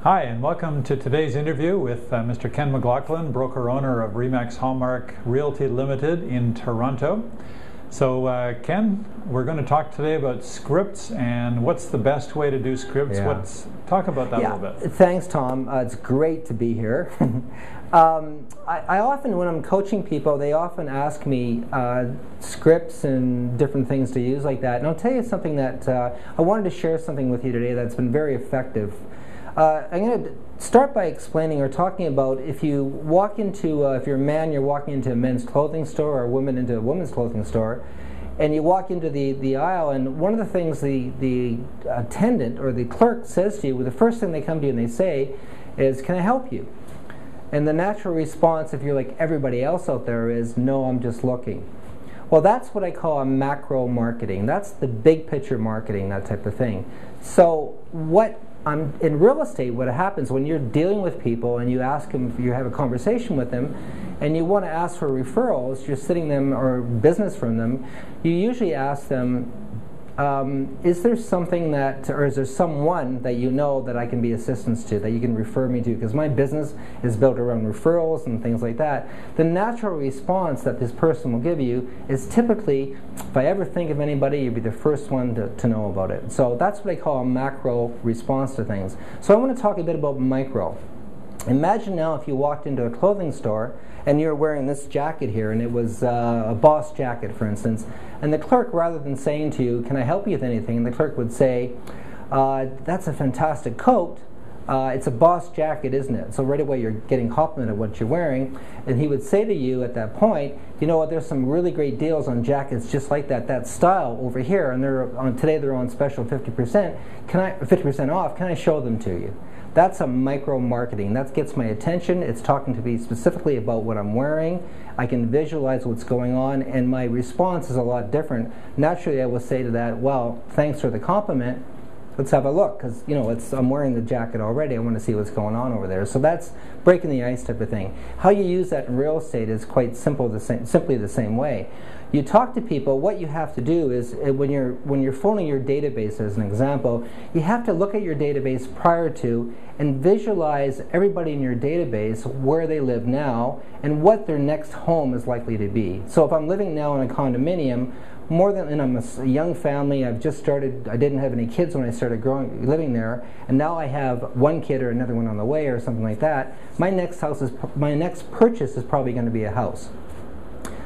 Hi, and welcome to today's interview with Mr. Ken McLachlan, broker-owner of RE/MAX Hallmark Realty Limited in Toronto. So Ken, we're going to talk today about scripts and what's the best way to do scripts. Talk about that a little bit. Thanks, Tom. It's great to be here. I often, when I'm coaching people, they often ask me scripts and different things to use like that. And I'll tell you something that I wanted to share something with you today that's been very effective. I'm going to start by explaining or talking about if you walk into, if you're a man, you're walking into a men's clothing store, or a woman into a woman's clothing store, and you walk into the aisle, and one of the things the attendant or the clerk says to you, the first thing they come to you and they say is, "Can I help you?" And the natural response, if you're like everybody else out there, is, "No, I'm just looking." Well, that's what I call a macro marketing. That's the big picture marketing, that type of thing. So in real estate, what happens when you're dealing with people and you ask them, if you have a conversation with them, and you want to ask for referrals, you're sitting them or business from them, you usually ask them, is there something that, or is there someone that you know that I can be assistance to, that you can refer me to? Because my business is built around referrals and things like that. The natural response that this person will give you is typically, if I ever think of anybody, you'd be the first one to know about it. So that's what I call a macro response to things. So I want to talk a bit about micro. Imagine now if you walked into a clothing store and you're wearing this jacket here, and it was a Boss jacket, for instance, and the clerk, rather than saying to you, "Can I help you with anything?" the clerk would say, "That's a fantastic coat. It's a Boss jacket, isn't it?" So right away you're getting complimented what you're wearing, and he would say to you at that point, "You know what, there's some really great deals on jackets just like that style over here, and today they're on special 50%. 50% off. Can I show them to you?" That's a micro marketing. That gets my attention. It's talking to me specifically about what I'm wearing. I can visualize what's going on, and my response is a lot different. Naturally, I will say to that, "Well, thanks for the compliment. Let's have a look, because I'm wearing the jacket already. I want to see what's going on over there." So that's breaking the ice type of thing. How you use that in real estate is quite simple. Simply the same way. You talk to people. What you have to do is, when you're phoning your database, as an example, you have to look at your database prior to and visualize everybody in your database, where they live now and what their next home is likely to be. So if I'm living now in a condominium, and I'm a young family, I've just started, I didn't have any kids when I started living there, and now I have one kid or another one on the way or something like that, my next purchase is probably going to be a house.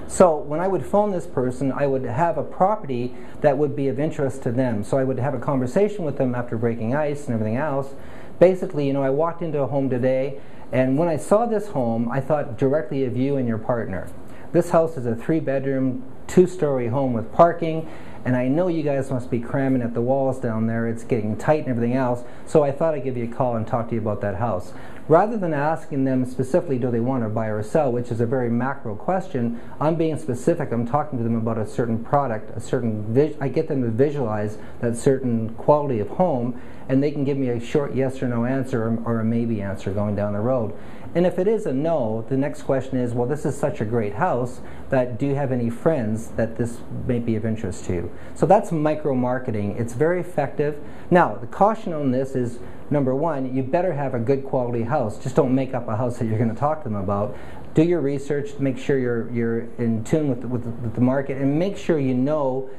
So when I would phone this person, I would have a property that would be of interest to them. So I would have a conversation with them after breaking ice and everything else. Basically, I walked into a home today, and when I saw this home, I thought directly of you and your partner. This house is a 3-bedroom, 2-story home with parking, and I know you guys must be cramming at the walls down there. It's getting tight and everything else, so I thought I'd give you a call and talk to you about that house. Rather than asking them specifically, do they want to buy or sell, which is a very macro question, I'm being specific. I'm talking to them about a certain product, I get them to visualize that certain quality of home, and they can give me a short yes or no answer, or a maybe answer going down the road. And if it is a no, the next question is, well, this is such a great house that do you have any friends that this may be of interest to you? So that's micro marketing. It's very effective. Now, the caution on this is, number one, you better have a good quality house. Just don't make up a house that you're going to talk to them about. Do your research, make sure you're in tune with the market, and make sure you know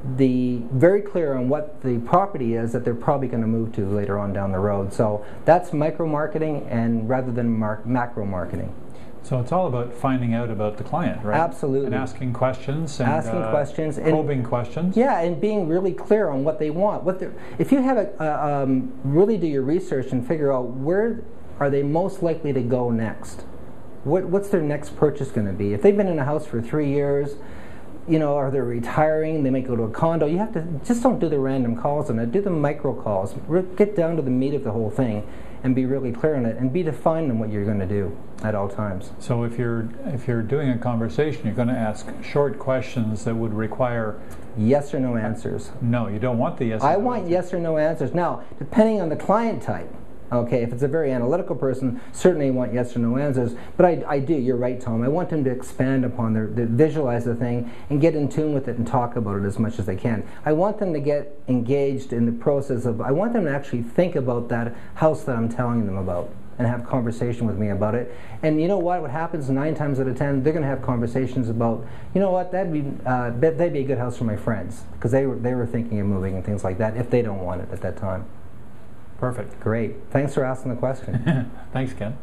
very clear on what the property is that they're probably going to move to later on down the road. So that's micro marketing, and rather than macro marketing. So it's all about finding out about the client, right? Absolutely. And asking questions. And probing questions. Yeah, and being really clear on what they want. If you have really do your research and figure out where are they most likely to go next. What's their next purchase going to be? If they've been in a house for 3 years, or they're retiring, they might go to a condo. You have to just don't do the random calls on it. Do the micro calls. Get down to the meat of the whole thing, and be really clear on it, and be defined on what you're going to do at all times. So if you're doing a conversation, you're going to ask short questions that would require yes or no answers. No, you don't want the yes. I want yes or no answers. Now, depending on the client type, Okay, if it's a very analytical person, certainly I want yes or no answers. But I do, you're right, Tom. I want them to expand upon visualize the thing and get in tune with it and talk about it as much as they can. I want them to get engaged in the process of, I want them to actually think about that house that I'm telling them about and have conversation with me about it. And you know what happens 9 times out of 10, they're going to have conversations about, you know what, that'd be a good house for my friends, because they were thinking of moving and things like that if they don't want it at that time. Perfect. Great. Thanks for asking the question. Thanks, Ken.